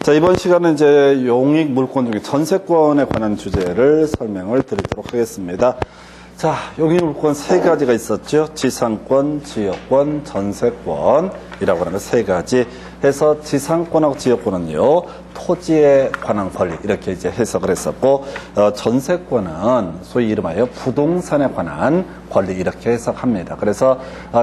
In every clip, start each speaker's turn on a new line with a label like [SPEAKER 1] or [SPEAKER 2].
[SPEAKER 1] 자, 이번 시간은 이제 용익 물권 중에 전세권에 관한 주제를 설명을 드리도록 하겠습니다. 자, 용익 물권 세 가지가 있었죠. 지상권, 지역권, 전세권이라고 하는 세 가지 해서 지상권하고 지역권은요, 토지에 관한 권리 이렇게 이제 해석을 했었고, 전세권은 소위 이름하여 부동산에 관한 권리 이렇게 해석합니다. 그래서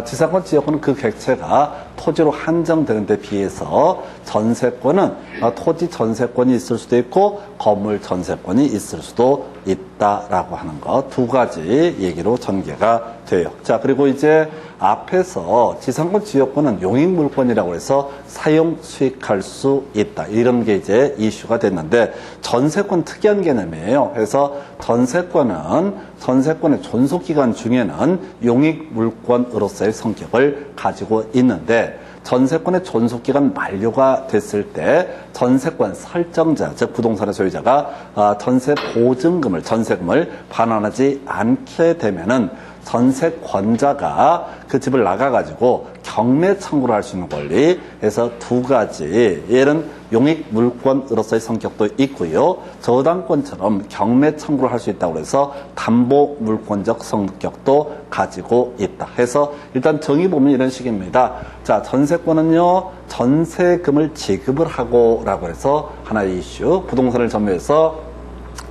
[SPEAKER 1] 지상권, 지역권은 그 객체가 토지로 한정되는 데 비해서 전세권은 토지 전세권이 있을 수도 있고 건물 전세권이 있을 수도 있다라고 하는 것 두 가지 얘기로 전개가 돼요. 자, 그리고 이제 앞에서 지상권, 지역권은 용익물권이라고 해서 사용, 수익할 수 있다. 이런 게 이제 이슈가 됐는데 전세권 특이한 개념이에요. 그래서 전세권의 존속기간 중에는 용익물권으로서의 성격을 가지고 있는데 전세권의 존속기간 만료가 됐을 때 전세권 설정자, 즉 부동산의 소유자가 전세 보증금을, 전세금을 반환하지 않게 되면은 전세권자가 그 집을 나가가지고 경매 청구를 할 수 있는 권리 해서 두 가지. 얘는 용익물권으로서의 성격도 있고요. 저당권처럼 경매 청구를 할 수 있다고 해서 담보물권적 성격도 가지고 있다. 해서 일단 정의 보면 이런 식입니다. 자, 전세권은요, 전세금을 지급을 하고라고 해서 하나의 이슈. 부동산을 점유해서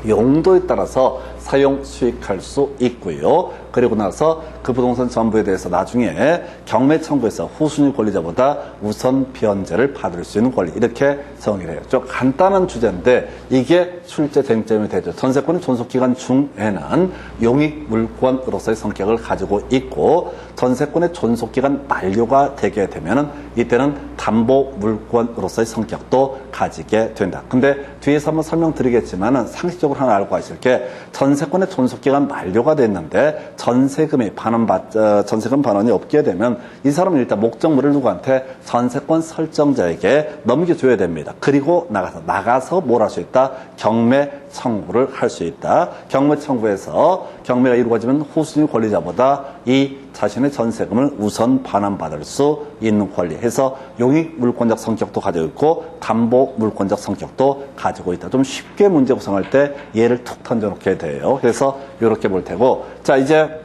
[SPEAKER 1] 용도에 따라서 사용, 수익할 수 있고요. 그리고 나서 그 부동산 전부에 대해서 나중에 경매 청구에서 후순위 권리자보다 우선 변제를 받을 수 있는 권리 이렇게 정의를 해요. 좀 간단한 주제인데 이게 실제 쟁점이 되죠. 전세권의 존속기간 중에는 용익물권으로서의 성격을 가지고 있고 전세권의 존속기간 만료가 되게 되면은 이때는 담보물권으로서의 성격도 가지게 된다. 근데 뒤에서 한번 설명드리겠지만은 상식적으로 하나 알고 가실 게 전세권의 존속기간 만료가 됐는데 전세금 반환이 없게 되면 이 사람은 일단 목적물을 누구한테 전세권 설정자에게 넘겨줘야 됩니다. 그리고 나가서 뭘 할 수 있다? 경매 청구를 할 수 있다. 경매 청구에서 경매가 이루어지면 후순위 권리자보다 이 자신의 전세금을 우선 반환받을 수 있는 권리 해서 용익물권적 성격도 가지고 있고 담보물권적 성격도 가지고 있다. 좀 쉽게 문제 구성할 때 얘를 툭 던져놓게 돼요. 그래서 이렇게 볼 테고, 자, 이제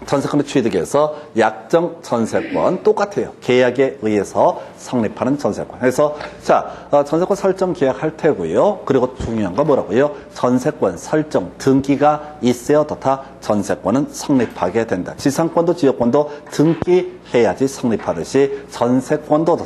[SPEAKER 1] 전세권의 취득에서 약정 전세권 똑같아요. 계약에 의해서 성립하는 전세권. 그래서 자, 전세권 설정 계약할 테고요. 그리고 중요한 거 뭐라고요? 전세권 설정 등기가 있어야부터 전세권은 성립하게 된다. 지상권도 지역권도 등기해야지 성립하듯이 전세권도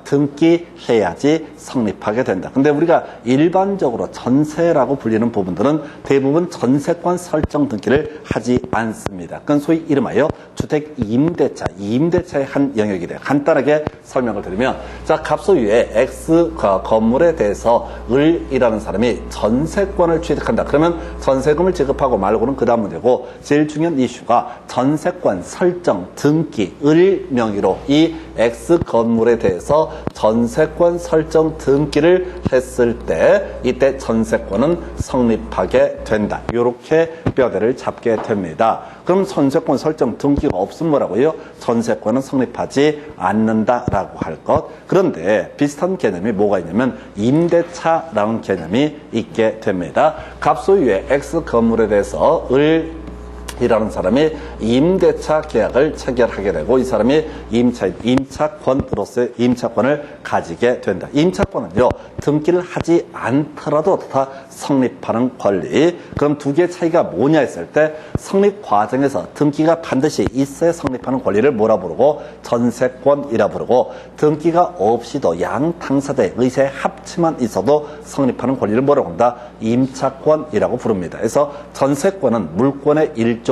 [SPEAKER 1] 등기해야지 성립하게 된다. 근데 우리가 일반적으로 전세라고 불리는 부분들은 대부분 전세권 설정 등기를 하지 않습니다. 그건 소위 이름하여 주택 임대차의 한 영역이 돼요. 간단하게 설명을 드리면, 자, 갑소유의 X 건물에 대해서 을이라는 사람이 전세권을 취득한다. 그러면 전세금을 지급하고 말고는 그 다음 문제고, 제일 중요한 이슈가 전세권 설정 등기, 을 명의로 이 X 건물에 대해서 전세권 설정 등기를 했을 때 이때 전세권은 성립하게 된다. 이렇게 뼈대를 잡게 됩니다. 그럼 전세권 설정 등기가 없으면 뭐라고요? 전세권은 성립하지 않는다라고 할 것. 그런데 비슷한 개념이 뭐가 있냐면 임대차라는 개념이 있게 됩니다. 갑소유의 X 건물에 대해서 이라는 사람이 임대차 계약을 체결하게 되고 이 사람이 임차권으로서의 임차권을 가지게 된다. 임차권은요, 등기를 하지 않더라도 다 성립하는 권리. 그럼 두 개의 차이가 뭐냐 했을 때 성립 과정에서 등기가 반드시 있어야 성립하는 권리를 뭐라 부르고 전세권이라 부르고 등기가 없이도 양 당사자의 의사의 합치만 있어도 성립하는 권리를 뭐라고 한다? 임차권이라고 부릅니다. 그래서 전세권은 물권의 일종이고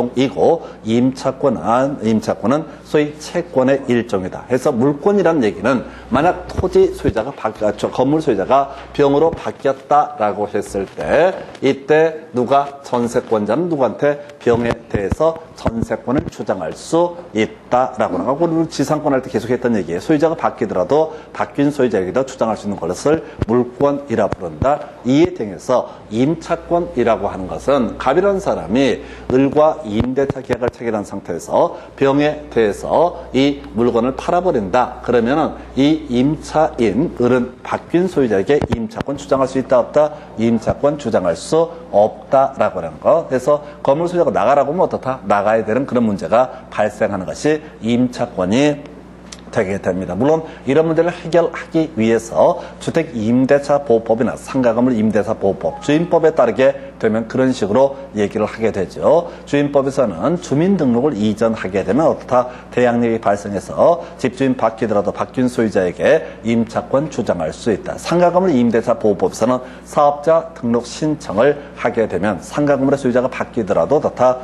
[SPEAKER 1] 임차권은 소위 채권의 일종이다. 해서 물권이라는 얘기는 만약 토지 소유자가 건물 소유자가 병으로 바뀌었다라고 했을 때 이때 누가 전세권자는 누구한테 병에 대해서 전세권을 주장할 수 있다라고 하는 거. 우리 지상권 할 때 계속 했던 얘기예요. 소유자가 바뀌더라도 바뀐 소유자에게도 주장할 수 있는 것을 물권이라 부른다. 이에 대해서 임차권이라고 하는 것은 갑이라는 사람이 을과 임대차 계약을 체결한 상태에서 병에 대해서 이 물건을 팔아버린다. 그러면은 이 임차인 을은 바뀐 소유자에게 임차권 주장할 수 있다 없다? 임차권 주장할 수 없다라고 하는 거. 그래서 건물 소유자가 나가라고 하면 어떻다? 나가야 되는 그런 문제가 발생하는 것이 임차권이 되게 됩니다. 물론 이런 문제를 해결하기 위해서 주택임대차보호법이나 상가건물 임대차보호법, 주임법에 따르게 되면 그런 식으로 얘기를 하게 되죠. 주임법에서는 주민등록을 이전하게 되면 어떻다? 대양력이 발생해서 집주인 바뀌더라도 바뀐 소유자에게 임차권 주장할 수 있다. 상가건물 임대차보호법에서는 사업자 등록 신청을 하게 되면 상가건물의 소유자가 바뀌더라도 어떻다?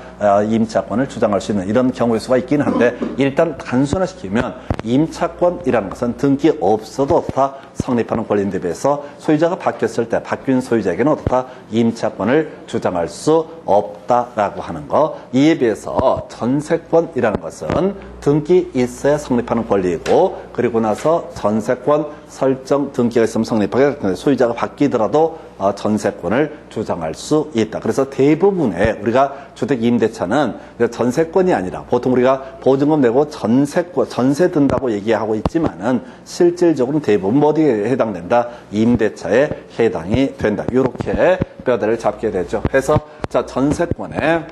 [SPEAKER 1] 임차권을 주장할 수 있는 이런 경우의 수가 있긴 한데 일단 단순화시키면 임차권이라는 것은 등기 없어도 어떻다? 성립하는 권리인데 비해서 소유자가 바뀌었을 때 바뀐 소유자에게는 어떻다? 임차권을 주장할 수 없다라고 하는 거. 이에 비해서 전세권이라는 것은 등기 있어야 성립하는 권리이고 그리고 나서 전세권 설정 등기가 있으면 성립하게 소유자가 바뀌더라도 전세권을 주장할 수 있다. 그래서 대부분의 우리가 주택 임대차는 전세권이 아니라 보통 우리가 보증금 내고 전세 든다고 얘기하고 있지만은 실질적으로는 대부분 어디에 해당된다? 임대차에 해당이 된다. 이렇게 뼈대를 잡게 되죠. 그래서 자 전세권에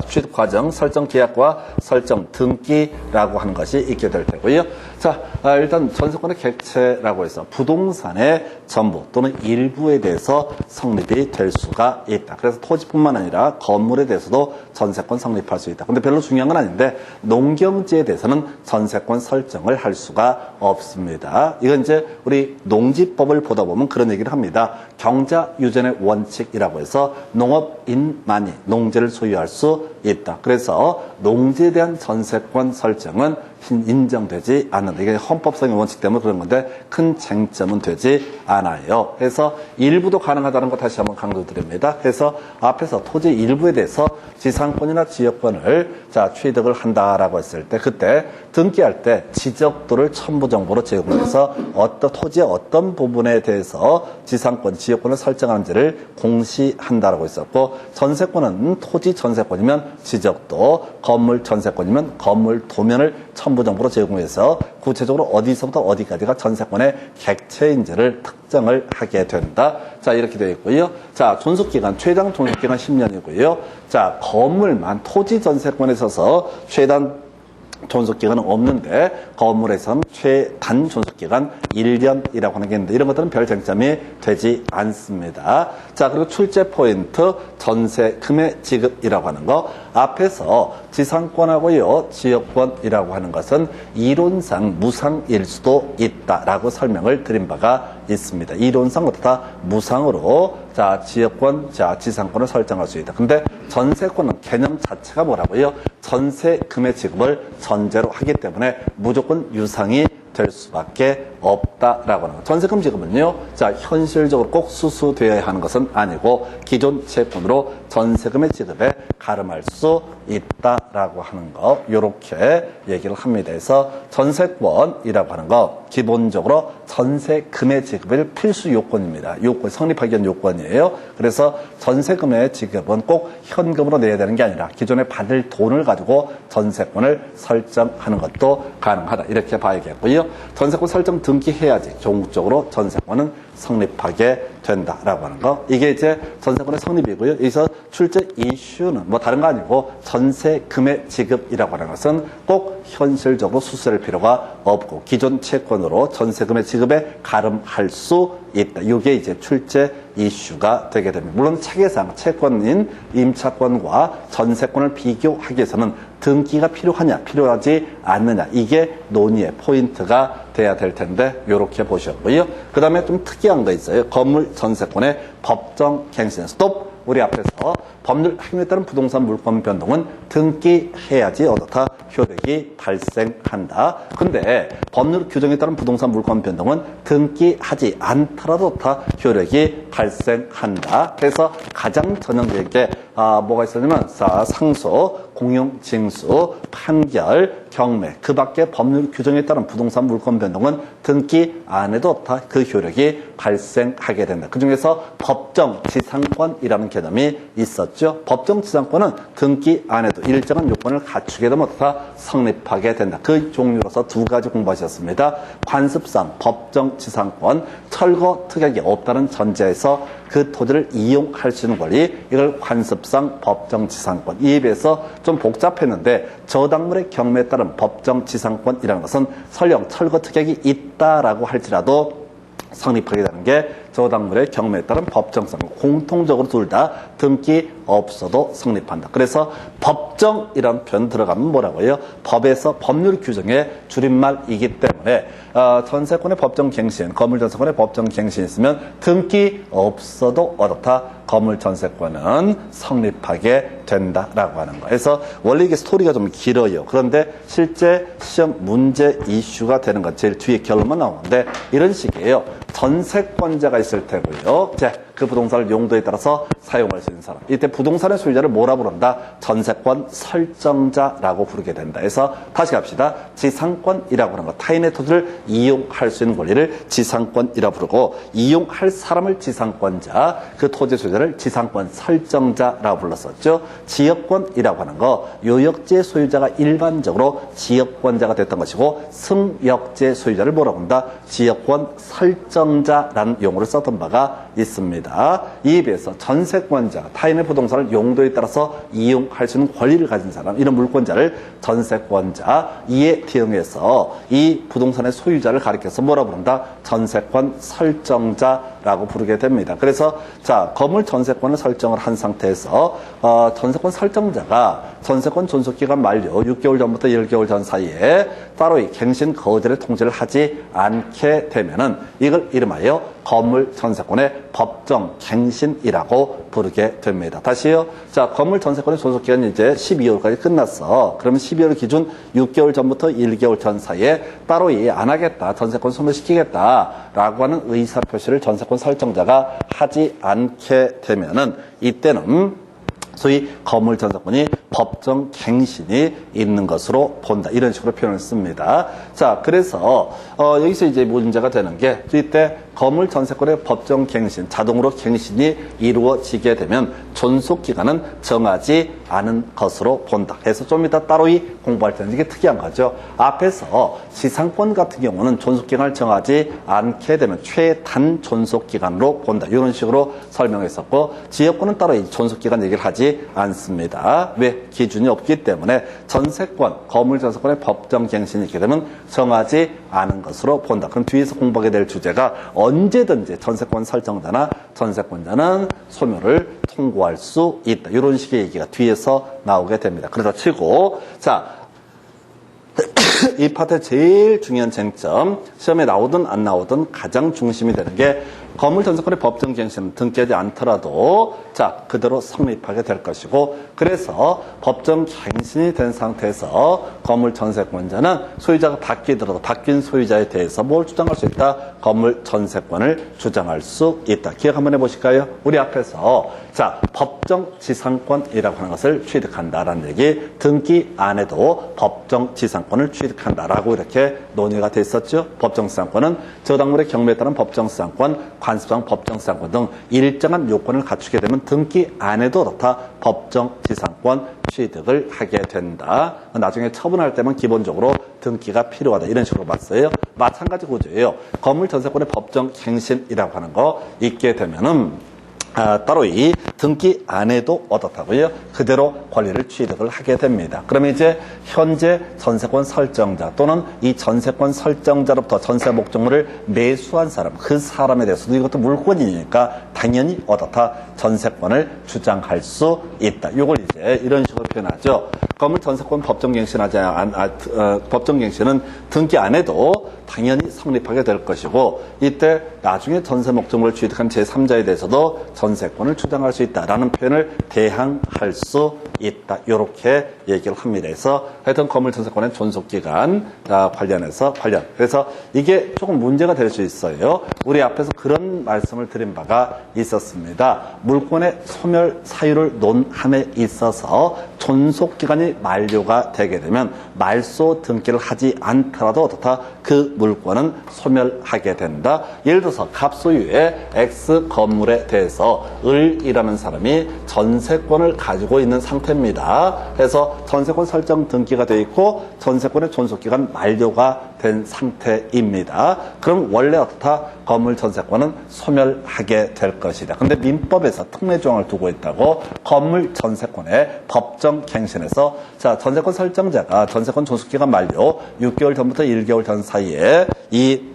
[SPEAKER 1] 취득 과정, 설정 계약과 설정 등기라고 하는 것이 있게 될 테고요. 자, 일단 전세권의 객체라고 해서 부동산의 전부 또는 일부에 대해서 성립이 될 수가 있다. 그래서 토지뿐만 아니라 건물에 대해서도 전세권 성립할 수 있다. 근데 별로 중요한 건 아닌데 농경지에 대해서는 전세권 설정을 할 수가 없습니다. 이건 이제 우리 농지법을 보다 보면 그런 얘기를 합니다. 경자 유전의 원칙이라고 해서 농업인만이 농지를 소유할 수 있다. 그래서 농지에 대한 전세권 설정은 인정되지 않는다. 이게 헌법상의 원칙 때문에 그런 건데 큰 쟁점은 되지 않아요. 그래서 일부도 가능하다는 거 다시 한번 강조드립니다. 그래서 앞에서 토지 일부에 대해서 지상권이나 지역권을 취득을 한다라고 했을 때 그때 등기할 때 지적도를 첨부 정보로 제공해서 토지의 어떤 부분에 대해서 지상권, 지역권을 설정하는지를 공시한다라고 했었고 전세권은 토지 전세권이면 지적도, 건물 전세권이면 건물 도면을 첨부 정보로 제공해서 구체적으로 어디서부터 어디까지가 전세권의 객체인지를 특정을 하게 된다. 자, 이렇게 되어 있고요. 자, 존속기간, 최장 존속기간 10년이고요. 자, 건물만 토지 전세권에 있어서 최단 존속기간은 없는데 건물에서는 최단 존속기간 1년이라고 하는 게 있는데 이런 것들은 별 쟁점이 되지 않습니다. 자, 그리고 출제 포인트 전세금의 지급이라고 하는 거 앞에서 지상권하고요 지역권이라고 하는 것은 이론상 무상일 수도 있다라고 설명을 드린 바가 있습니다. 이론상 어떻다? 무상으로 지역권, 지상권을 설정할 수 있다. 근데 전세권은 개념 자체가 뭐라고요? 전세금의 지급을 전제로 하기 때문에 무조건 유상이 될 수밖에 없다라고 하는 거. 전세금 지급은요, 현실적으로 꼭 수수되어야 하는 것은 아니고 기존 채권으로 전세금의 지급에 가름할 수 있다라고 하는 거, 요렇게 얘기를 합니다. 그래서 전세권이라고 하는 거 기본적으로 전세금의 지급을 필수 요건입니다. 요건, 성립하기 위한 요건이에요. 그래서 전세금의 지급은 꼭 현금으로 내야 되는 게 아니라 기존에 받을 돈을 가지고 전세권을 설정하는 것도 가능하다. 이렇게 봐야겠고요. 전세권 설정 등기해야지 종국적으로 전세권은 성립하게 된다라고 하는 거. 이게 이제 전세권의 성립이고요. 여기서 출제 이슈는 뭐 다른 거 아니고 전세금의 지급이라고 하는 것은 꼭 현실적으로 수수할 필요가 없고 기존 채권으로 전세금의 지급에 가름할 수 있다. 이게 이제 출제 이슈가 되게 됩니다. 물론 체계상 채권인 임차권과 전세권을 비교하기 위해서는 등기가 필요하냐, 필요하지 않느냐, 이게 논의의 포인트가 돼야 될 텐데 이렇게 보셨고요. 그 다음에 좀 특이한 거 있어요. 건물 전세권의 법정 갱신 스톱. 우리 앞에서 법률 행위에 따른 부동산 물권 변동은 등기해야지 어떻다 효력이 발생한다. 근데 법률 규정에 따른 부동산 물권 변동은 등기하지 않더라도 어떻다 효력이 발생한다. 그래서 가장 전형적인 게 뭐가 있었냐면 상소, 공용, 징수, 판결, 경매 그 밖에 법률 규정에 따른 부동산 물권 변동은 등기 안 해도 다 그 효력이 발생하게 된다. 그중에서 법정지상권이라는 개념이 있었죠. 법정지상권은 등기 안 해도 일정한 요건을 갖추게 되면 다 성립하게 된다. 그 종류로서 두 가지 공부하셨습니다. 관습상 법정지상권, 철거 특약이 없다는 전제에서 그 토지를 이용할 수 있는 권리, 이걸 관습상 법정지상권. 이에 비해서 좀 복잡했는데 저당물의 경매에 따른 법정지상권이라는 것은 설령 철거 특약이 있다라고 할지라도 성립하게 되는 게 저당물의 경매에 따른 법정상, 공통적으로 둘 다 등기 없어도 성립한다. 그래서 법정이라는 표현 들어가면 뭐라고요? 법에서 법률 규정의 줄임말이기 때문에 전세권의 법정갱신, 건물전세권의 법정갱신이 있으면 등기 없어도 어떻다? 건물전세권은 성립하게 된다라고 하는 거예요. 그래서 원래 이게 스토리가 좀 길어요. 그런데 실제 시험 문제 이슈가 되는 건 제일 뒤에 결론만 나오는데 이런 식이에요. 전세권자가 있을 테고요. 그 부동산을 용도에 따라서 사용할 수 있는 사람. 이때 부동산의 소유자를 뭐라 부른다? 전세권 설정자라고 부르게 된다. 그래서 다시 갑시다. 지상권이라고 하는 거. 타인의 토지를 이용할 수 있는 권리를 지상권이라고 부르고 이용할 사람을 지상권자, 그 토지 소유자를 지상권 설정자라고 불렀었죠. 지역권이라고 하는 거. 요역지의 소유자가 일반적으로 지역권자가 됐던 것이고 승역지의 소유자를 뭐라고 한다? 지역권 설정자라는 용어를 썼던 바가 있습니다. 이에 비해서 전세권자, 타인의 부동산을 용도에 따라서 이용할 수 있는 권리를 가진 사람, 이런 물권자를 전세권자, 이에 대응해서 이 부동산의 소유자를 가리켜서 뭐라 부른다? 전세권 설정자라고 부르게 됩니다. 그래서 건물 전세권을 설정을 한 상태에서 전세권 설정자가 전세권 존속기간 만료 6개월 전부터 10개월 전 사이에 따로 이 갱신 거절의 통지를 하지 않게 되면은 이걸 이름하여 건물 전세권의 법정 갱신이라고 부르게 됩니다. 다시요. 건물 전세권의 존속기간이 이제 12월까지 끝났어. 그러면 12월 기준 6개월 전부터 1개월 전 사이에 따로 안 하겠다. 전세권 소멸시키겠다라고 하는 의사표시를 전세권 설정자가 하지 않게 되면은 이때는 소위 건물 전세권이 법정 갱신이 있는 것으로 본다. 이런 식으로 표현을 씁니다. 그래서 여기서 이제 문제가 되는 게 이때 건물 전세권의 법정 갱신, 자동으로 갱신이 이루어지게 되면 존속 기간은 정하지 않은 것으로 본다. 그래서 좀 이따 따로 공부할 때는 이게 특이한 거죠. 앞에서 지상권 같은 경우는 존속 기간을 정하지 않게 되면 최단 존속 기간으로 본다. 이런 식으로 설명했었고 지역권은 따로 이 존속 기간 얘기를 하지 않습니다. 왜? 기준이 없기 때문에 전세권, 건물 전세권의 법정 갱신이 있게 되면 정하지 않은 것으로 본다. 그럼 뒤에서 공부하게 될 주제가 언제든지 전세권 설정자나 전세권자는 소멸을 통고할 수 있다. 이런 식의 얘기가 뒤에서 나오게 됩니다. 그러다 치고 이 파트의 제일 중요한 쟁점, 시험에 나오든 안 나오든 가장 중심이 되는 게 건물 전세권의 법정 갱신은 등기하지 않더라도 그대로 성립하게 될 것이고, 그래서 법정 갱신이 된 상태에서 건물 전세권자는 소유자가 바뀌더라도 바뀐 소유자에 대해서 뭘 주장할 수 있다? 건물 전세권을 주장할 수 있다. 기억 한번 해보실까요? 우리 앞에서 법정 지상권이라고 하는 것을 취득한다라는 얘기, 등기 안 해도 법정 지상권을 취득한다라고 이렇게 논의가 돼 있었죠. 법정 지상권은 저당물의 경매에 따른 법정 지상권, 관습상 법정 지상권 등 일정한 요건을 갖추게 되면 등기 안 해도 그렇다 법정 지상권 취득을 하게 된다. 나중에 처분할 때만 기본적으로 등기가 필요하다. 이런 식으로 봤어요. 마찬가지 구조예요. 건물 전세권의 법정 갱신이라고 하는 거 있게 되면은 따로 이 등기 안 해도 어떻다고요? 그대로 권리를 취득을 하게 됩니다. 그러면 이제 현재 전세권 설정자 또는 이 전세권 설정자로부터 전세 목적물을 매수한 사람, 그 사람에 대해서도 이것도 물권이니까 당연히 어떻다? 전세권을 주장할 수 있다. 이걸 이제 이런 식으로 표현하죠. 건물 전세권 법정갱신은 등기 안 해도 당연히 성립하게 될 것이고, 이때 나중에 전세 목적물을 취득한 제3자에 대해서도 전세권을 주장할 수 있다라는 표현을 대항할 수 있다. 이렇게 얘기를 합니다. 그래서 하여튼 건물 전세권의 존속기간 그래서 이게 조금 문제가 될 수 있어요. 우리 앞에서 그런 말씀을 드린 바가 있었습니다. 물권의 소멸 사유를 논함에 있어서 존속기간이 만료가 되게 되면 말소 등기를 하지 않더라도 어떻다? 그 물권은 소멸하게 된다. 예를 들어서 갑소유의 X 건물에 대해서 을이라는 사람이 전세권을 가지고 있는 상태입니다. 그래서 전세권 설정 등기가 되어 있고 전세권의 존속기간 만료가 된 상태입니다. 그럼 원래 어떻다? 건물 전세권은 소멸하게 될 것이다. 근데 민법에서 특례 조항을 두고 있다고 건물 전세권의 법정 갱신에서 자, 전세권 설정자가 전세권 존속기간 만료 6개월 전부터 1개월 전 사이에 이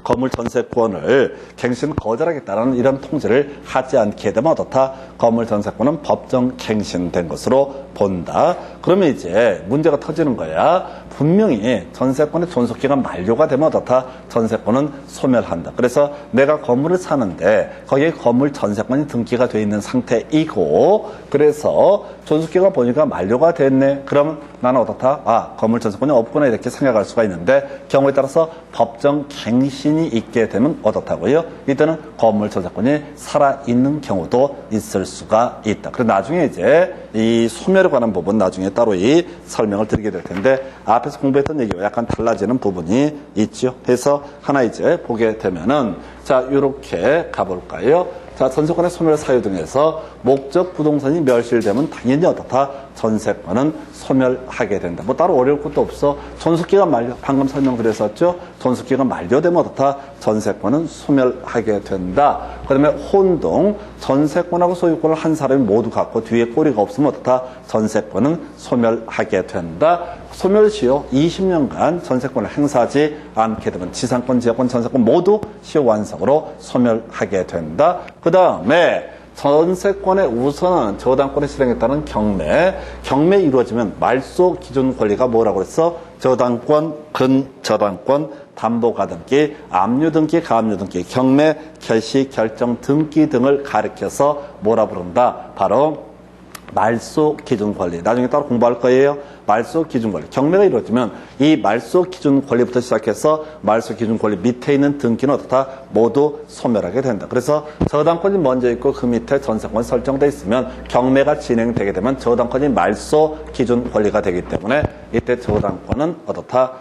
[SPEAKER 1] 건물 전세권을 갱신 거절하겠다라는 이런 통지를 하지 않게 되면 어떻다? 건물 전세권은 법정 갱신된 것으로 본다. 그러면 이제 문제가 터지는 거야. 분명히 전세권의 존속기간 만료가 되면 어떻다? 전세권은 소멸한다. 그래서 내가 건물을 사는데 거기에 건물 전세권이 등기가 되어 있는 상태이고, 그래서 존속기간 보니까 만료가 됐네. 그럼 나는 어떻다? 아, 건물 전세권이 없구나 이렇게 생각할 수가 있는데, 경우에 따라서 법정 갱신이 있게 되면 어떻다고요? 이때는 건물 전세권이 살아있는 경우도 있을 수가 있다. 그래서 나중에 이제 이 소멸에 관한 부분 나중에 따로 이 설명을 드리게 될 텐데, 앞에서 공부했던 얘기와 약간 달라지는 부분이 있죠. 그래서 하나 이제 보게 되면은, 자, 이렇게 가볼까요? 자, 전세권의 소멸 사유 등에서 목적 부동산이 멸실되면 당연히 어떻다? 전세권은 소멸하게 된다. 뭐 따로 어려울 것도 없어. 존속기간 만료, 방금 설명드렸었죠? 존속기간 만료되면 어떻다? 전세권은 소멸하게 된다. 그 다음에 혼동, 전세권하고 소유권을 한 사람이 모두 갖고 뒤에 꼬리가 없으면 어떻다? 전세권은 소멸하게 된다. 소멸시효 20년간 전세권을 행사하지 않게 되면 지상권, 지역권, 전세권 모두 시효 완성으로 소멸하게 된다. 그 다음에 전세권의 우선은 저당권의 실행에 따른 경매 이루어지면 말소 기준 권리가 뭐라고 그랬어? 저당권, 근저당권, 담보가등기, 압류등기, 가압류등기, 경매, 결시, 결정, 등기 등을 가리켜서 뭐라 부른다? 바로 말소 기준 권리. 나중에 따로 공부할 거예요. 말소 기준 권리. 경매가 이루어지면 이 말소 기준 권리부터 시작해서 말소 기준 권리 밑에 있는 등기는 어떻다? 모두 소멸하게 된다. 그래서 저당권이 먼저 있고 그 밑에 전세권이 설정돼 있으면 경매가 진행되게 되면 저당권이 말소 기준 권리가 되기 때문에 이때 저당권은 어떻다?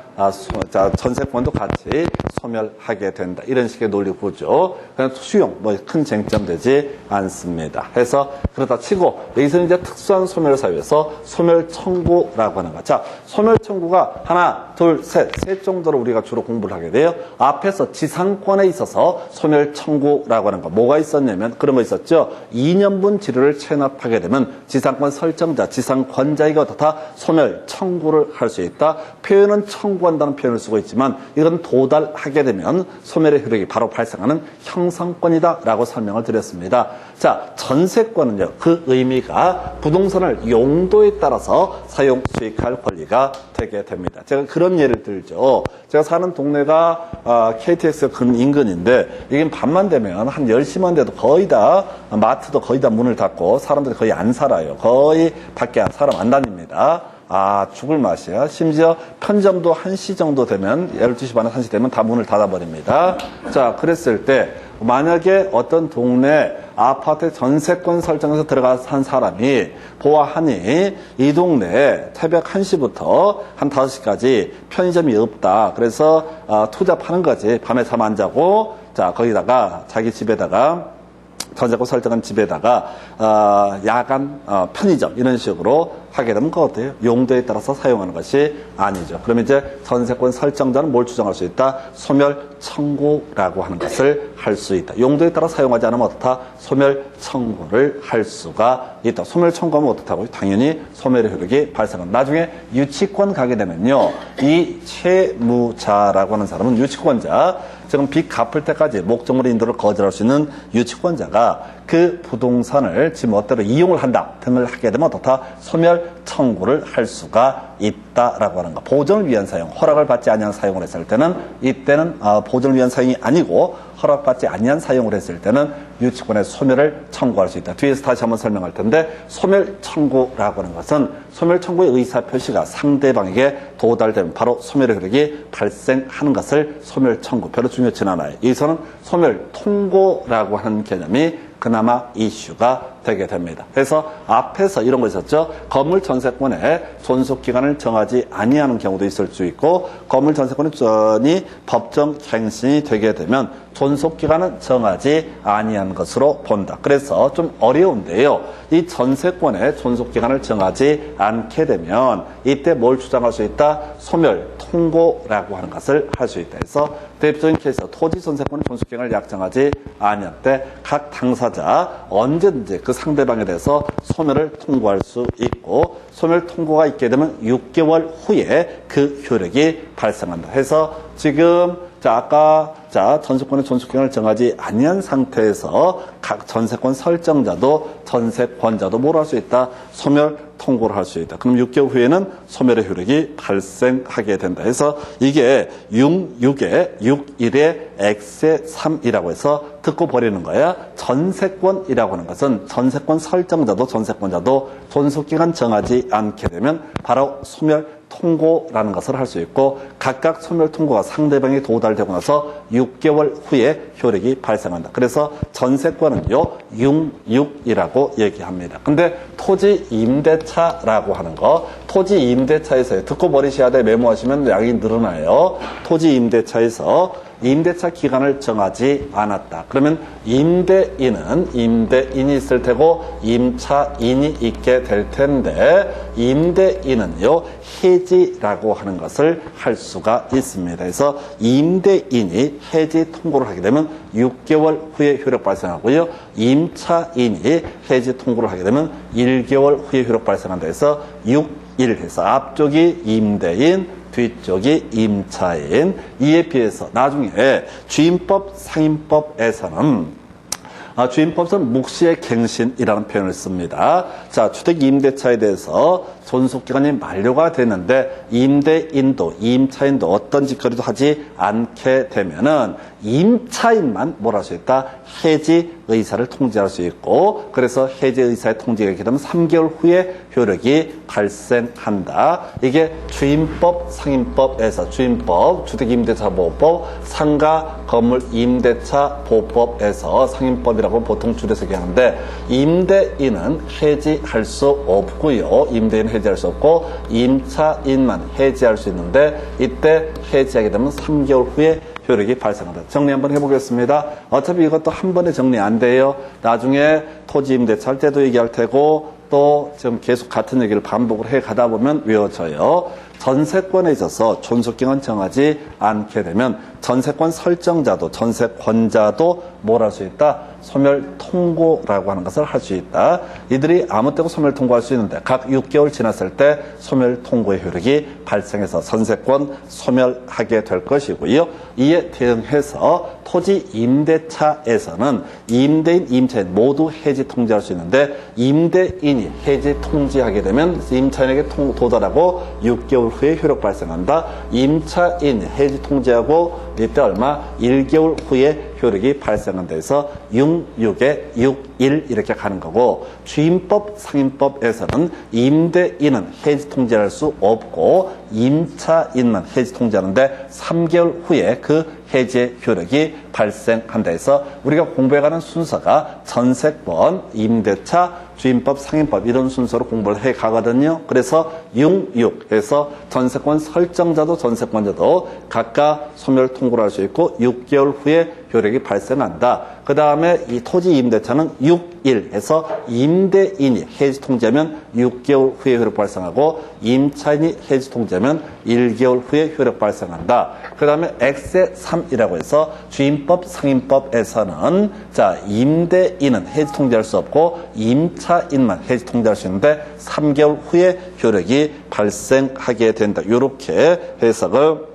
[SPEAKER 1] 전세권도 같이 소멸하게 된다. 이런 식의 논리 구조. 그냥 수용, 큰 쟁점 되지 않습니다. 해서 그러다 치고 여기서는 이제 특수한 소멸 사유에서 소멸 청구라고 하는 거. 자, 소멸 청구가 하나, 둘, 셋 정도로 우리가 주로 공부를 하게 돼요. 앞에서 지상권에 있어서 소멸 청구라고 하는 거. 뭐가 있었냐면 그런 거 있었죠. 2년분 지료를 체납하게 되면 지상권 설정자, 지상권자에게 어떻다? 소멸 청구를 할 수 있다. 표현은 청구한다는 표현을 쓰고 있지만 이건 도달하게 되면 소멸의 효력이 바로 발생하는 형성권이다라고 설명을 드렸습니다. 자, 전세권은요. 그 의미가 부동산을 용도에 따라서 사용 수익할 권리가 되게 됩니다. 제가 그런 예를 들죠. 제가 사는 동네가 KTX 인근인데 이게 밤만 되면 한 10시만 돼도 거의 다 마트도 거의 다 문을 닫고 사람들이 거의 안 살아요. 거의 밖에 사람 안 다닙니다. 아, 죽을 맛이야. 심지어 편점도 1시 정도 되면 12시 반에 1시 되면 다 문을 닫아버립니다. 자, 그랬을 때 만약에 어떤 동네 아파트 전세권 설정에서 들어가서 한 사람이 보아하니 이 동네에 새벽 1시부터 한 5시까지 편의점이 없다. 그래서 투자 파는 거지. 밤에 잠 안 자고 자, 거기다가 자기 집에다가 전세권 설정한 집에다가 야간 편의점 이런 식으로 하게 되면 그거 어때요? 용도에 따라서 사용하는 것이 아니죠. 그러면 이제 전세권 설정자는 뭘 주장할 수 있다? 소멸 청구라고 하는 것을 할 수 있다. 용도에 따라 사용하지 않으면 어떻다? 소멸 청구를 할 수가 있다. 소멸 청구하면 어떻다고요? 당연히 소멸의 효력이 발생한다. 나중에 유치권 가게 되면요. 이 채무자라고 하는 사람은 유치권자, 지금 빚 갚을 때까지 목적물의 인도를 거절할 수 있는 유치권자가 그 부동산을 지 멋대로 이용을 한다 등을 하게 되면 어떻다? 소멸 청구를 할 수가 있다라고 하는 거. 보존을 위한 사용, 허락을 받지 아니한 사용을 했을 때는 이때는 보존을 위한 사용이 아니고 허락받지 아니한 사용을 했을 때는 유치권의 소멸을 청구할 수 있다. 뒤에서 다시 한번 설명할 텐데 소멸 청구라고 하는 것은 소멸 청구의 의사 표시가 상대방에게 도달되면 바로 소멸의 효력이 발생하는 것을 소멸 청구, 별로 중요치는 않아요. 여기서는 소멸 통고라고 하는 개념이 그나마 이슈가 되게 됩니다. 그래서 앞에서 이런 거 있었죠. 건물 전세권의 존속기간을 정하지 아니하는 경우도 있을 수 있고 건물 전세권이 법정 갱신이 되게 되면 존속기간은 정하지 아니한 것으로 본다. 그래서 좀 어려운데요. 이 전세권의 존속기간을 정하지 않게 되면 이때 뭘 주장할 수 있다? 소멸 통고라고 하는 것을 할 수 있다. 그래서 대표적인 케이스 토지 전세권의 존속기간을 약정하지 아니할 때 각 당사자 언제든지 그 상대방에 대해서 소멸을 통고할 수 있고 소멸 통고가 있게 되면 6개월 후에 그 효력이 발생한다. 해서 지금 아까 전세권의 존속기간을 정하지 아니한 상태에서 각 전세권 설정자도 전세권자도 뭘 할 수 있다? 소멸 통고를 할 수 있다. 그럼 6개월 후에는 소멸의 효력이 발생하게 된다. 해서 이게 6에 61에 X에 3이라고 해서 듣고 버리는 거야. 전세권이라고 하는 것은 전세권 설정자도 전세권자도 존속기간 정하지 않게 되면 바로 소멸 통고라는 것을 할 수 있고 각각 소멸 통고가 상대방에 도달되고 나서 6개월 후에 효력이 발생한다. 그래서 전세권은요 66이라고 얘기합니다. 근데 토지 임대차라고 하는 거 토지 임대차에서 듣고 버리셔야 돼. 메모하시면 양이 늘어나요. 토지 임대차에서 임대차 기간을 정하지 않았다. 그러면 임대인이 있을 테고 임차인이 있게 될 텐데 임대인은요 해지라고 하는 것을 할 수가 있습니다. 그래서 임대인이 해지 통고를 하게 되면 6개월 후에 효력 발생하고요. 임차인이 해지 통고를 하게 되면 1개월 후에 효력 발생한다. 해서 6일 해서 앞쪽이 임대인 뒤쪽이 임차인. 이에 비해서 나중에 주임법 상임법에서는 주임법에서는 묵시의 갱신이라는 표현을 씁니다. 자, 주택 임대차에 대해서 존속기간이 만료가 되는데 임대인도 임차인도 어떤 짓거리도 하지 않게 되면은 임차인만 뭘 할 수 있다? 해지 의사를 통지할 수 있고 그래서 해지 의사의 통지가 있게 되면 3개월 후에 효력이 발생한다. 이게 주임법 상임법에서 주임법 주택임대차보호법 상가 건물 임대차 보호법에서 상임법이라고 보통 줄여서 얘기하는데 임대인은 해지할 수 없고요. 임대인은 해지할 수 없고 임차인만 해지할 수 있는데 이때 해지하게 되면 3개월 후에 효력이 발생한다. 정리 한번 해보겠습니다. 어차피 이것도 한 번에 정리 안 돼요. 나중에 토지 임대차 할 때도 얘기할 테고 또 지금 계속 같은 얘기를 반복을 해 가다 보면 외워져요. 전세권에 있어서 존속기간 정하지 않게 되면 전세권 설정자도 전세권자도 뭘 할 수 있다? 소멸 통고라고 하는 것을 할 수 있다. 이들이 아무 때고 소멸 통고할 수 있는데 각 6개월 지났을 때 소멸 통고의 효력이 발생해서 전세권 소멸하게 될 것이고요. 이에 대응해서 토지 임대차에서는 임대인, 임차인 모두 해지 통지할 수 있는데 임대인이 해지 통지하게 되면 임차인에게 도달하고 6개월 후에 효력 발생한다. 임차인 해지 통지하고 이때 얼마? 1개월 후에 효력이 발생한다 해서 66에 61 이렇게 가는 거고 주임법 상임법에서는 임대인은 해지 통지할 수 없고 임차인만 해지 통지하는데 3개월 후에 그 해지의 효력이 발생한다 해서 우리가 공부해가는 순서가 전세권, 임대차, 주임법, 상임법 이런 순서로 공부를 해 가거든요. 그래서 66에서 전세권 설정자도 전세권자도 각각 소멸 통고를 할 수 있고 6개월 후에 효력이 발생한다. 그 다음에 이 토지 임대차는 6일에서 임대인이 해지 통지하면 6개월 후에 효력 발생하고 임차인이 해지 통지하면 1개월 후에 효력 발생한다. 그 다음에 X의 3이라고 해서 주임법, 상임법에서는 자 임대인은 해지 통지할 수 없고 임차인만 해지 통지할 수 있는데 3개월 후에 효력이 발생하게 된다. 이렇게 해석을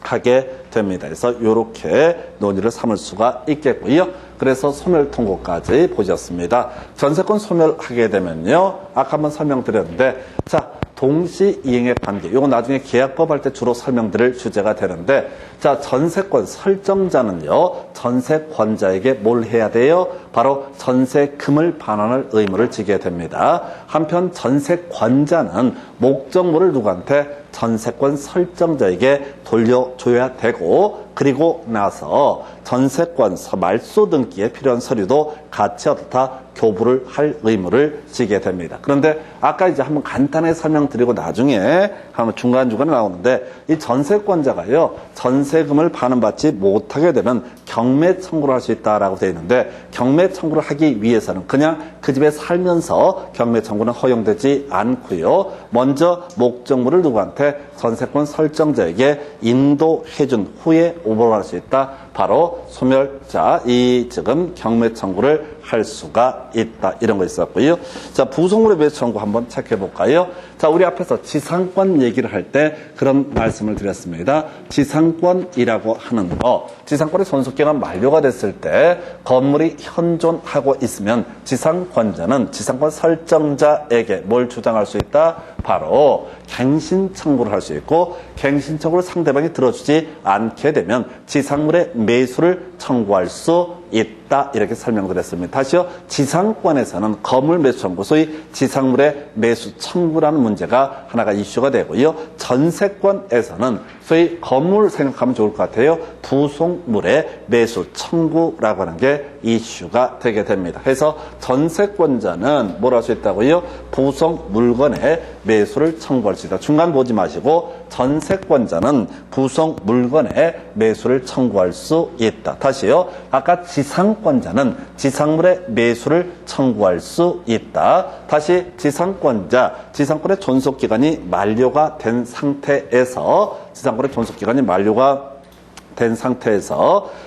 [SPEAKER 1] 하게 됩니다. 그래서 이렇게 논의를 삼을 수가 있겠고요. 그래서 소멸 통고까지 보셨습니다. 전세권 소멸하게 되면요. 아까 한번 설명드렸는데, 자, 동시 이행의 관계. 이거 나중에 계약법 할 때 주로 설명드릴 주제가 되는데, 자, 전세권 설정자는요, 전세권자에게 뭘 해야 돼요? 바로 전세금을 반환할 의무를 지게 됩니다. 한편 전세권자는 목적물을 누구한테? 전세권 설정자에게 돌려줘야 되고, 그리고 나서 전세권 말소 등기에 필요한 서류도 같이 어떻다 교부를 할 의무를 지게 됩니다. 그런데 아까 이제 한번 간단하게 설명드리고 나중에 한번 중간중간에 나오는데, 이 전세권자가요, 전세금을 반환받지 못하게 되면 경매 청구를 할 수 있다라고 되어 있는데, 경매 청구를 하기 위해서는 그냥 그 집에 살면서 경매 청구는 허용되지 않고요. 먼저 목적물을 누구한테? 전세권 설정자에게 인도해준 후에 오보를 할 수 있다. 바로 소멸자, 이 지금 경매 청구를 할 수가 있다. 이런 거 있었고요. 자, 부속물의 매수 청구 한번 체크해 볼까요? 자, 우리 앞에서 지상권 얘기를 할 때 그런 말씀을 드렸습니다. 지상권이라고 하는 거, 지상권의 존속기간 만료가 됐을 때 건물이 현존하고 있으면 지상권자는 지상권 설정자에게 뭘 주장할 수 있다? 바로 갱신 청구를 할 수 있고, 갱신 청구를 상대방이 들어주지 않게 되면 지상물의 매수를 청구할 수 있다. 이렇게 설명드렸습니다. 다시요. 지상권에서는 건물 매수 청구, 소위 지상물의 매수 청구라는 문제가 하나가 이슈가 되고요. 전세권에서는 소위 건물 생각하면 좋을 것 같아요. 부속물의 매수 청구라고 하는 게 이슈가 되게 됩니다. 그래서 전세권자는 뭘 할 수 있다고요? 부속 물건의 매수를 청구할 수 있다. 중간 보지 마시고 전세권자는 부속 물건의 매수를 청구할 수 있다. 다시요. 아까 지상권자는 지상물의 매수를 청구할 수 있다. 다시 지상권자, 지상권의 존속기간이 만료가 된 상태에서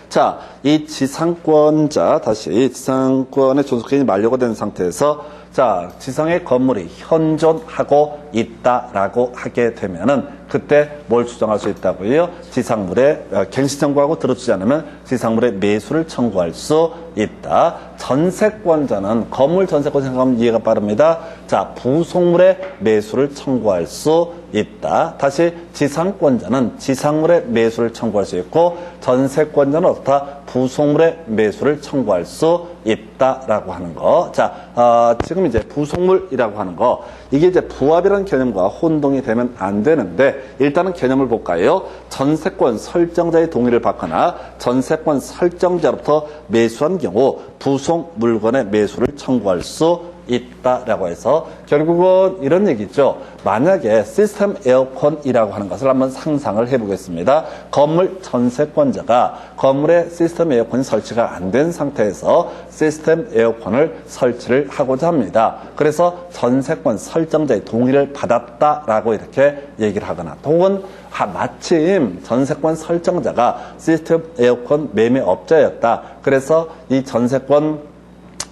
[SPEAKER 1] 자, 이 지상권자, 다시 지상권의 존속기간이 만료가 된 상태에서 자, 지상의 건물이 현존하고 있다라고 하게 되면은 그때 뭘 주장할 수 있다고요? 지상물의 갱신 청구하고 들어주지 않으면 지상물의 매수를 청구할 수 있다. 전세권자는 건물 전세권 생각하면 이해가 빠릅니다. 자, 부속물의 매수를 청구할 수 있다. 다시 지상권자는 지상물의 매수를 청구할 수 있고, 전세권자는 어떻다? 부속물의 매수를 청구할 수 있다라고 하는 거. 자, 지금 이제 부속물이라고 하는 거, 이게 이제 부합이라는 개념과 혼동이 되면 안 되는데, 일단은 개념을 볼까요? 전세권 설정자의 동의를 받거나 전세권 설정자로부터 매수한 경우 부속 물건의 매수를 청구할 수 있다라고 해서 결국은 이런 얘기죠. 만약에 시스템 에어컨이라고 하는 것을 한번 상상을 해보겠습니다. 건물 전세권자가 건물에 시스템 에어컨이 설치가 안 된 상태에서 시스템 에어컨을 설치를 하고자 합니다. 그래서 전세권 설정자의 동의를 받았다라고 이렇게 얘기를 하거나, 혹은 마침 전세권 설정자가 시스템 에어컨 매매업자였다. 그래서 이 전세권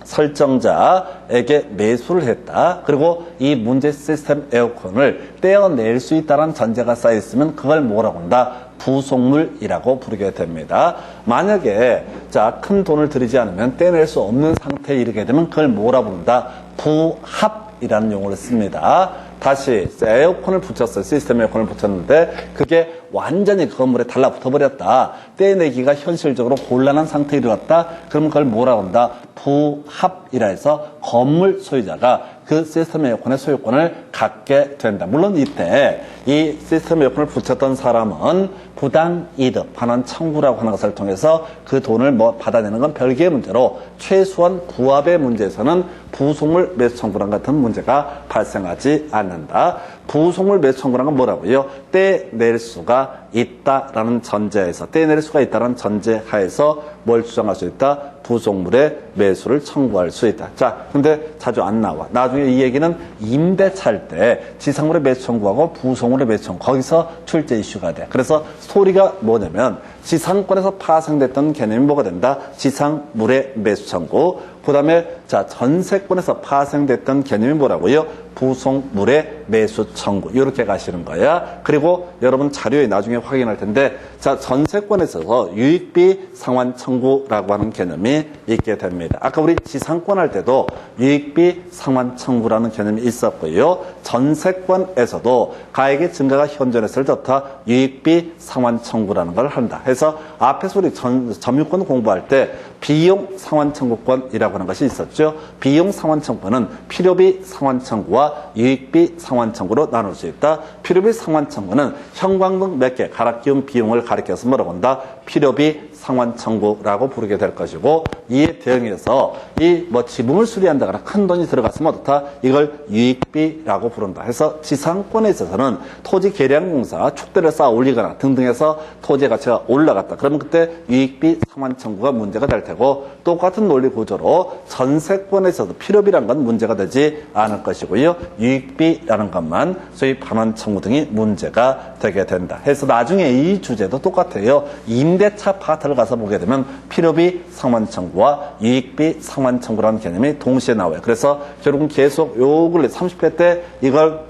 [SPEAKER 1] 설정자에게 매수를 했다. 그리고 이 문제 시스템 에어컨을 떼어낼 수 있다는 전제가 쌓여있으면 그걸 뭐라고 한다? 부속물이라고 부르게 됩니다. 만약에 자, 큰 돈을 들이지 않으면 떼낼 수 없는 상태에 이르게 되면 그걸 뭐라 부른다? 부합이라는 용어를 씁니다. 다시 에어컨을 붙였어요. 시스템 에어컨을 붙였는데 그게 완전히 그 건물에 달라붙어 버렸다. 떼내기가 현실적으로 곤란한 상태에 이르렀다. 그럼 그걸 뭐라고 한다? 부합이라 해서 건물 소유자가 그 시스템 에어컨의 소유권을 갖게 된다. 물론 이때 이 시스템 에어컨을 붙였던 사람은 부당이득 반환 청구라고 하는 것을 통해서 그 돈을 받아내는 건 별개의 문제로, 최소한 부합의 문제에서는 부속물 매수 청구랑 같은 문제가 발생하지 않는다. 부속물 매수 청구란 건 뭐라고요? 떼낼 수가 있다라는 전제하에서, 떼낼 수가 있다라는 전제하에서 뭘 주장할 수 있다? 부속물의 매수를 청구할 수 있다. 자, 근데 자주 안 나와. 나중에 이 얘기는 임대차일 때 지상물의 매수 청구하고 부속물의 매수 청구, 거기서 출제 이슈가 돼. 그래서 스토리가 뭐냐면, 지상권에서 파생됐던 개념이 뭐가 된다? 지상물의 매수 청구. 그 다음에 자, 전세권에서 파생됐던 개념이 뭐라고요? 부속물의 매수 청구. 이렇게 가시는 거야. 그리고 여러분 자료에 나중에 확인할 텐데, 자, 전세권에 있어서 유익비 상환 청구라고 하는 개념이 있게 됩니다. 아까 우리 지상권 할 때도 유익비 상환 청구라는 개념이 있었고요. 전세권에서도 가액의 증가가 현존했을 때부터 유익비 상환 청구라는 걸 한다. 해서 앞에서 우리 점유권 공부할 때 비용 상환 청구권이라고 하는 것이 있었죠. 비용 상환 청구는 필요비 상환 청구와 유익비 상환 청구로 나눌 수 있다. 필요비 상환 청구는 형광등 몇 개 갈아 끼운 비용을 가리켜서 물어본다. 필요비 상환 청구라고 부르게 될 것이고, 이에 대응해서 이 지붕을 수리한다거나 큰 돈이 들어갔으면 어떻다? 이걸 유익비라고 부른다. 해서 지상권에 있어서는 토지 계량공사 축대를 쌓아 올리거나 등등 해서 토지의 가치가 올라갔다. 그러면 그때 유익비 상환 청구가 문제가 될 테고, 똑같은 논리 구조로 전세권에서도 필요비라는 건 문제가 되지 않을 것이고요. 유익비라는 것만 소위 반환 청구 등이 문제가 되게 된다. 해서 나중에 이 주제도 똑같아요. 임대차 파트를 가서 보게 되면 필요비 상환 청구와 유익비 상환 청구라는 개념이 동시에 나와요. 그래서 결국은 계속 요 근래 30회 때 이걸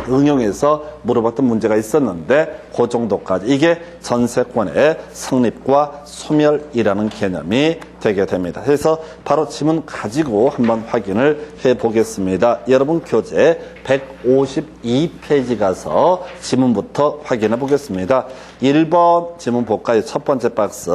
[SPEAKER 1] 응용해서 물어봤던 문제가 있었는데 그 정도까지 이게 전세권의 성립과 소멸이라는 개념이 되게 됩니다. 그래서 바로 지문 가지고 한번 확인을 해보겠습니다. 여러분 교재 152페이지 가서 지문부터 확인해 보겠습니다. 1번 지문 볼까요? 첫 번째 박스.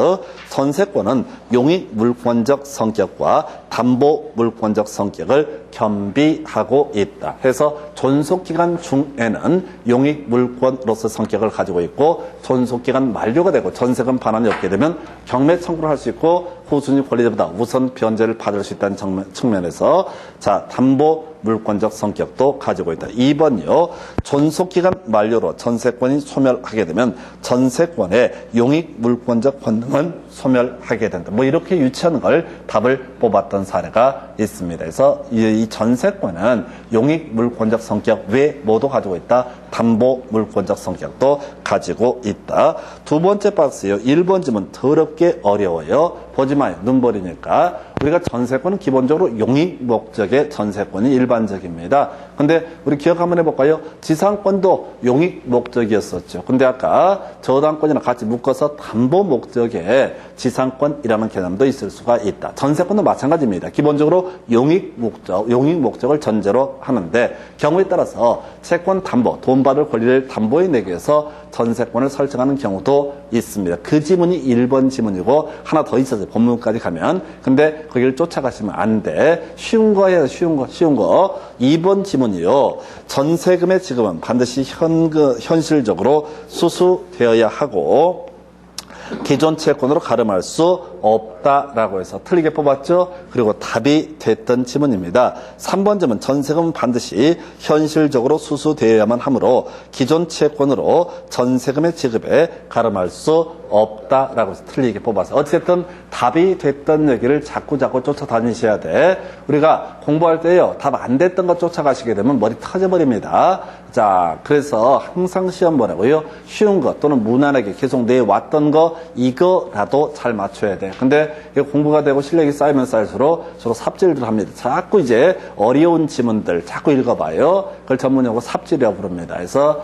[SPEAKER 1] 전세권은 용익 물권적 성격과 담보 물권적 성격을 겸비하고 있다. 해서 존속기간 중에는 용익 물권으로서 성격을 가지고 있고, 존속기간 만료가 되고 전세금 반환이 없게 되면 경매 청구를 할 수 있고, 후순위 권리자보다 우선 변제를 받을 수 있다는 측면에서 자, 담보 물권적 성격도 가지고 있다. 2번요. 존속기간 만료로 전세권이 소멸하게 되면 전세권의 용익 물권적 권능은 소멸하게 된다. 이렇게 유치한 걸 답을 뽑았던 사례가 있습니다. 그래서 이 전세권은 용익 물권적 성격 외 모두 가지고 있다. 담보 물권적 성격도 가지고 있다. 두 번째 박스요. 1번 지문 더럽게 어려워요. 보지 마요. 눈버리니까. 우리가 전세권은 기본적으로 용익 목적의 전세권이 일반적입니다. 근데 우리 기억 한번 해볼까요? 지상권도 용익 목적이었었죠. 근데 아까 저당권이랑 같이 묶어서 담보 목적의 지상권이라는 개념도 있을 수가 있다. 전세권도 마찬가지입니다. 기본적으로 용익 목적을 전제로 하는데 경우에 따라서 채권 담보, 돈 받을 권리를 담보에 내기 위해서 전세권을 설정하는 경우도 있습니다. 그 지문이 1번 지문이고 하나 더 있어서 본문까지 가면. 근데 거기를 쫓아가시면 안 돼. 쉬운 거예요. 쉬운 거. 2번 지문이요. 전세금의 지급은 반드시 현실적으로 수수되어야 하고 기존 채권으로 가름할 수 없다라고 해서 틀리게 뽑았죠. 그리고 답이 됐던 지문입니다. 3번 지문 전세금은 반드시 현실적으로 수수되어야만 하므로 기존 채권으로 전세금의 지급에 가름할 수 없다라고 해서 틀리게 뽑아서 어쨌든 답이 됐던 얘기를 자꾸 쫓아다니셔야 돼. 우리가 공부할 때요. 답 안 됐던 거 쫓아가시게 되면 머리 터져버립니다. 자, 그래서 항상 시험 보라고요. 쉬운 거 또는 무난하게 계속 내왔던 거 이거라도 잘 맞춰야 돼. 근데 공부가 되고 실력이 쌓이면 쌓일수록 서로 삽질을 합니다. 자꾸 이제 어려운 지문들 자꾸 읽어봐요. 그걸 전문용어로 삽질이라고 부릅니다. 그래서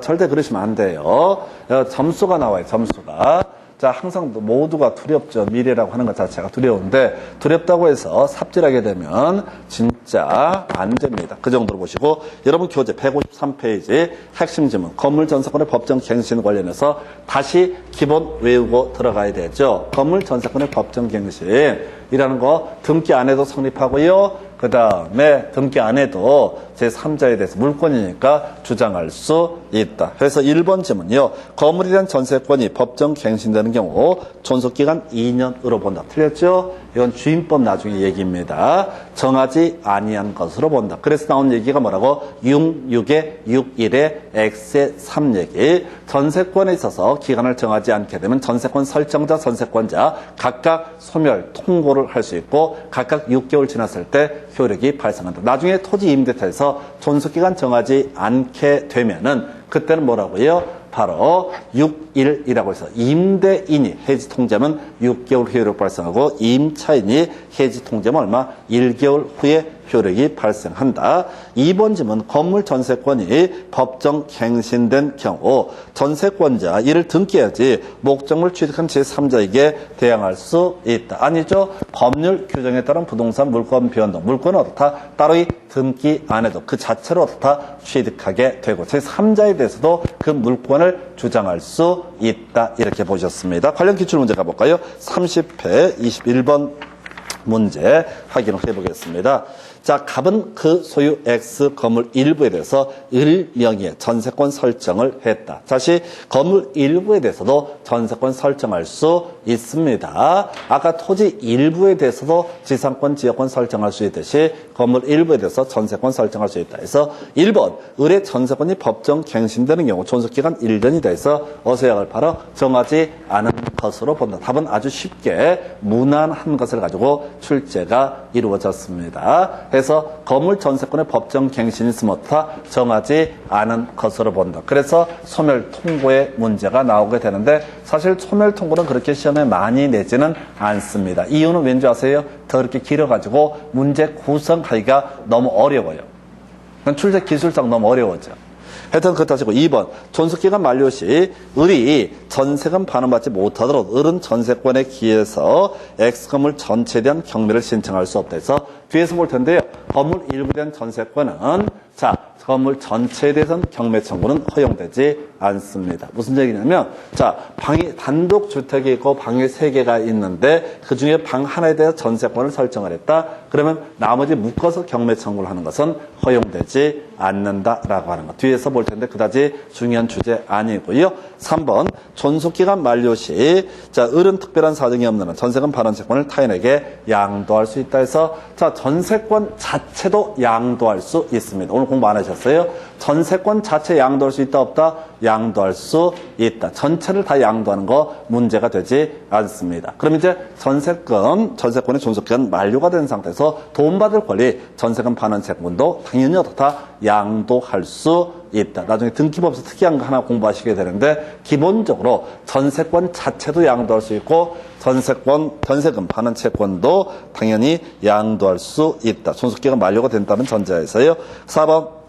[SPEAKER 1] 절대 그러시면 안 돼요. 점수가 나와요. 점수가. 자, 항상 모두가 두렵죠. 미래라고 하는 것 자체가 두려운데 두렵다고 해서 삽질하게 되면 진짜 안 됩니다. 그 정도로 보시고 여러분 교재 153페이지 핵심 지문 건물 전세권의 법정 갱신 관련해서 다시 기본 외우고 들어가야 되죠. 건물 전세권의 법정 갱신이라는 거 등기 안에도 성립하고요. 그 다음에 등기 안 해도 제3자에 대해서 물권이니까 주장할 수 있다. 그래서 1번 지문이요. 건물에 대한 전세권이 법정 갱신되는 경우 존속기간 2년으로 본다. 틀렸죠? 이건 주임법 나중에 얘기입니다. 정하지 아니한 것으로 본다. 그래서 나온 얘기가 뭐라고? 6에 6일에 X에 3 얘기. 전세권에 있어서 기간을 정하지 않게 되면 전세권 설정자, 전세권자 각각 소멸, 통고를 할 수 있고 각각 6개월 지났을 때 효력이 발생한다. 나중에 토지 임대차에서 존속기간 정하지 않게 되면은 그때는 뭐라고요? 바로 6일이라고 해서 임대인이 해지 통제하면 6개월 효력 발생하고 임차인이 해지 통제하면 얼마? 1개월 후에 효력이 발생한다. 2번 질문 건물 전세권이 법정 갱신된 경우 전세권자 이를 등기해야지 목적물 취득한 제3자에게 대항할 수 있다. 아니죠. 법률 규정에 따른 부동산 물권 변동. 물권은 어떻다? 따로 등기 안 해도 그 자체로 어떻다? 취득하게 되고 제3자에 대해서도 그 물권을 주장할 수 있다. 이렇게 보셨습니다. 관련 기출문제 가볼까요? 30회 21번 문제 확인을 해보겠습니다. 자, 갑은 그 소유 X 건물 일부에 대해서 을 명의의 전세권 설정을 했다. 다시 건물 일부에 대해서도 전세권 설정할 수 있습니다. 아까 토지 일부에 대해서도 지상권, 지역권 설정할 수 있듯이 건물 일부에 대해서 전세권 설정할 수 있다. 그래서 1번 을의 전세권이 법정 갱신되는 경우 존속기간 1년이 돼서 어서약을 바로 정하지 않은 것으로 본다. 답은 아주 쉽게 무난한 것을 가지고 출제가 이루어졌습니다. 그래서 건물 전세권의 법정 갱신이 있으면 어떻다? 정하지 않은 것으로 본다. 그래서 소멸 통고의 문제가 나오게 되는데 사실 소멸 통고는 그렇게 시험에 많이 내지는 않습니다. 이유는 왠지 아세요? 더 그렇게 길어가지고 문제 구성하기가 너무 어려워요. 출제 기술상 너무 어려워져. 하여튼 그렇다 치고 2번 존속기간 만료 시 을이 전세금 반환받지 못하도록 을은 전세권에 기해서 X건물 전체에 대한 경매를 신청할 수 없다 해서 뒤에서 볼 텐데요. 건물 일부에 대한 전세권은 자 건물 전체에 대해서는 경매 청구는 허용되지 않습니다. 무슨 얘기냐면 자 방이 단독 주택이 있고 방이 3개가 있는데 그중에 방 하나에 대해서 전세권을 설정을 했다. 그러면 나머지 묶어서 경매 청구를 하는 것은 허용되지 않는다라고 하는 것. 뒤에서 볼 텐데 그다지 중요한 주제 아니고요. 3번 존속기간 만료 시 자 을은 특별한 사정이 없는 한 전세금 반환 채권을 타인에게 양도할 수 있다 해서 자 전세권 자체도 양도할 수 있습니다. 오늘 공부 안 하셨어요? 전세권 자체 양도할 수 있다 없다? 양도할 수 있다. 전체를 다 양도하는 거 문제가 되지 않습니다. 그럼 이제 전세권의 존속기간 만료가 된 상태에서 돈 받을 권리 전세금 반환 채권도 당연히 어떻다? 양도할 수 있다. 나중에 등기법에서 특이한 거 하나 공부하시게 되는데 기본적으로 전세권 자체도 양도할 수 있고 전세금 반환 채권도 당연히 양도할 수 있다. 존속기간 만료가 된다는 전제에서요. 4번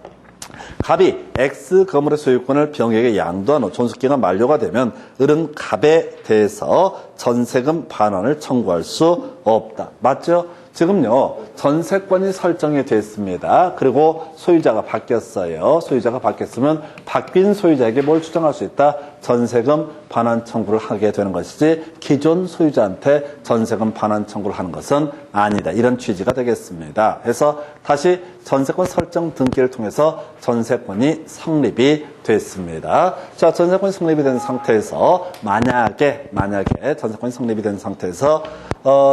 [SPEAKER 1] 갑이 X 건물의 소유권을 병에게 양도한 후 존속기간 만료가 되면 을은 갑에 대해서 전세금 반환을 청구할 수 없다. 맞죠? 지금요 전세권이 설정이 됐습니다. 그리고 소유자가 바뀌었어요. 소유자가 바뀌었으면 바뀐 소유자에게 뭘 주장할 수 있다? 전세금 반환 청구를 하게 되는 것이지 기존 소유자한테 전세금 반환 청구를 하는 것은 아니다. 이런 취지가 되겠습니다. 그래서 다시 전세권 설정 등기를 통해서 전세권이 성립이 됐습니다. 자, 전세권이 성립이 된 상태에서 만약에 전세권이 성립이 된 상태에서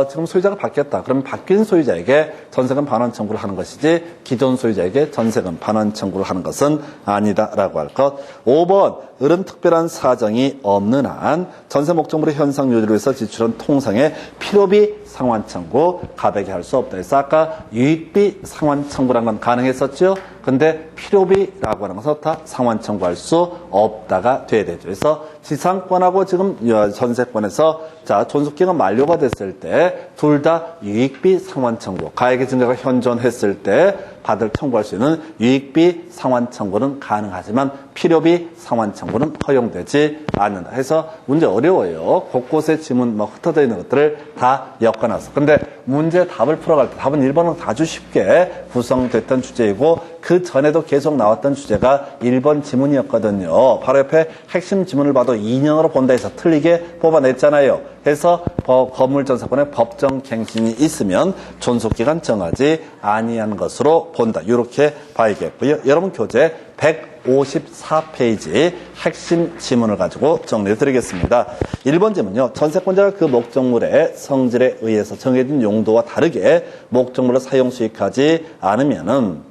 [SPEAKER 1] 지금 소유자가 바뀌었다. 그러면 바뀐 소유자에게 전세금 반환 청구를 하는 것이지 기존 소유자에게 전세금 반환 청구를 하는 것은 아니다라고 할 것. 5번 을은 특별한 사정이 없는 한 전세 목적물의 현상 유지를 위해서 지출한 통상의 필요비 상환 청구 갑에게 할 수 없다 해서 아까 유익비 상환 청구라는 건 가능했었죠. 근데 필요비라고 하는 것은 다 상환 청구할 수 없다가 돼야 되죠. 그래서 지상권하고 지금 전세권에서 자 존속기간 만료가 됐을 때 둘 다 유익비 상환 청구 가액의 증가가 현존했을 때 청구할 수 있는 유익비 상환 청구는 가능하지만 필요비 상환 청구는 허용되지 않는다. 해서 문제 어려워요. 곳곳에 지문 흩어져 있는 것들을 다 엮어놨어. 근데 문제 답을 풀어갈 때 답은 1번은 아주 쉽게 구성됐던 주제이고 그 전에도 계속 나왔던 주제가 1번 지문이었거든요. 바로 옆에 핵심 지문을 봐도 2년으로 본다 해서 틀리게 뽑아냈잖아요. 그래서 건물전세권의 법정 갱신이 있으면 존속기간 정하지 아니한 것으로 본다. 이렇게 봐야겠고요. 여러분 교재 154페이지 핵심 지문을 가지고 정리해 드리겠습니다. 1번 지문요. 전세권자가 그 목적물의 성질에 의해서 정해진 용도와 다르게 목적물을 사용 수익하지 않으면은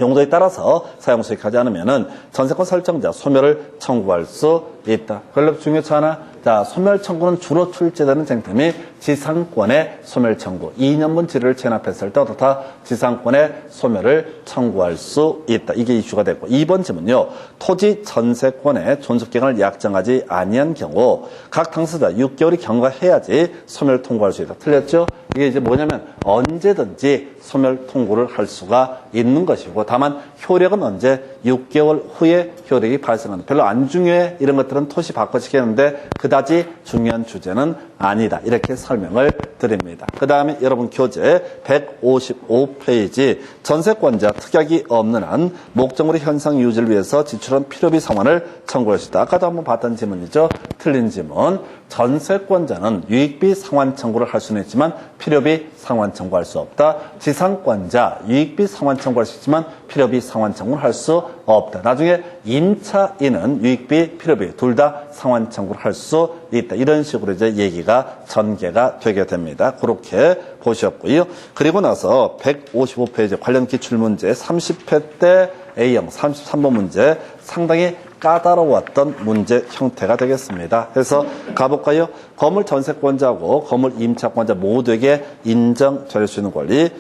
[SPEAKER 1] 용도에 따라서 사용 수익하지 않으면은 전세권 설정자 소멸을 청구할 수 있다. 권력 중요치 않아? 자, 소멸 청구는 주로 출제되는 쟁점이 지상권의 소멸 청구. 2년분 지를 체납했을 때 어떻다? 지상권의 소멸을 청구할 수 있다. 이게 이슈가 됐고 2번 질문요. 토지 전세권의 존속기간을 약정하지 아니한 경우 각 당사자 6개월이 경과해야지 소멸 통고할 수 있다. 틀렸죠? 이게 이제 뭐냐면 언제든지 소멸 통고를 할 수가 있는 것이고, 다만 효력은 언제 6개월 후에 효력이 발생한다. 별로 안 중요해. 이런 것들은 토시 바꿔시켰는데 그다지 중요한 주제는 아니다. 이렇게 설명을 드립니다. 그 다음에 여러분 교재 155페이지 전세권자 특약이 없는 한 목적물의 현상 유지를 위해서 지출한 필요비 상환을 청구할 수 있다. 아까도 한번 봤던 지문이죠. 틀린 지문. 전세권자는 유익비 상환 청구를 할 수는 있지만 필요비 상환 청구할 수 없다. 지상권자 유익비 상환 청구할 수 있지만 필요비 상환 청구를 할 수 없다. 나중에 임차인은 유익비, 필요비 둘 다 상환 청구를 할 수 있다. 이런 식으로 이제 얘기가 전개가 되게 됩니다. 그렇게 보셨고요. 그리고 나서 155페이지 관련 기출문제 30회 때 A형 33번 문제 상당히 까다로웠던 문제 형태가 되겠습니다. 그래서 가볼까요? 건물 전세권자하고 건물 임차권자 모두에게 인정될 수 있는 권리.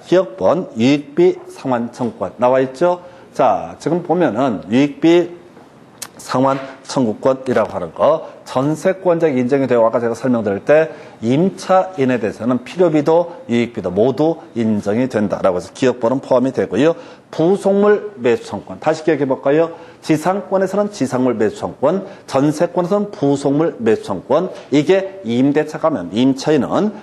[SPEAKER 1] 기억번 유익비 상환 청구권 나와 있죠? 자, 지금 보면은 유익비 상환 청구권이라고 하는 거 전세권자에게 인정이 되고 아까 제가 설명드릴 때 임차인에 대해서는 필요비도 유익비도 모두 인정이 된다라고 해서 기억번은 포함이 되고요. 부속물 매수청권 다시 기억해 볼까요? 지상권에서는 지상물 매수청권, 전세권에서는 부속물 매수청권. 이게 임대차 가면 임차인은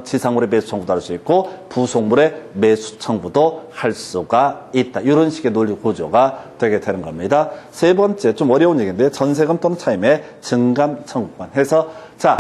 [SPEAKER 1] 지상물의 매수청구도 할 수 있고 부속물의 매수청구도 할 수가 있다. 이런 식의 논리 구조가 되게 되는 겁니다. 세 번째 좀 어려운 얘기인데 전세금 또는 차임의 증감 청구권 해서 자,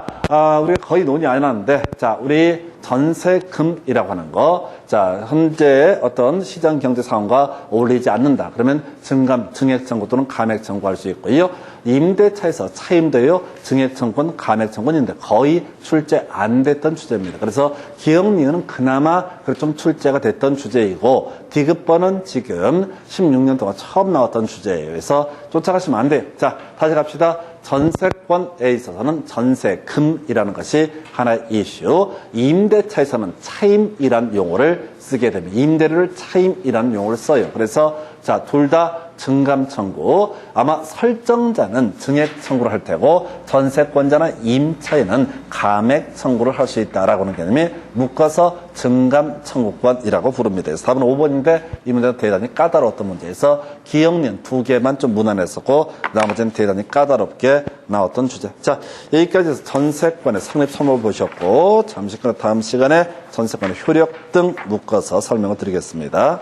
[SPEAKER 1] 우리가 거의 논의 안 해놨는데, 자, 우리 전세금이라고 하는 거, 자, 현재 어떤 시장 경제 상황과 어울리지 않는다. 그러면 증감, 증액 청구 또는 감액 청구할 수 있고요. 임대차에서 차임도요, 증액 청구는 감액 청구인데 거의 출제 안 됐던 주제입니다. 그래서 기억리은 그나마 좀 출제가 됐던 주제이고, 디귿번은 지금 16년 동안 처음 나왔던 주제예요. 그래서 쫓아가시면 안 돼요. 자, 다시 갑시다. 전세권에 있어서는 전세금이라는 것이 하나의 이슈. 임대차에서는 차임이라는 용어를 쓰게 됩니다. 임대료를 차임이라는 용어를 써요. 그래서 자, 둘 다 증감 청구. 아마 설정자는 증액 청구를 할 테고 전세권자나 임차인은 감액 청구를 할 수 있다라고 하는 개념이 묶어서 증감 청구권이라고 부릅니다. 그래서 답은 5번인데 이 문제는 대단히 까다로웠던 문제에서 기억년 2개만 좀 무난했었고 나머지는 대단히 까다롭게 나왔던 주제. 자, 여기까지 해서 전세권의 성립 선호를 보셨고 잠시 후 다음 시간에 전세권의 효력 등 묶어서 설명을 드리겠습니다.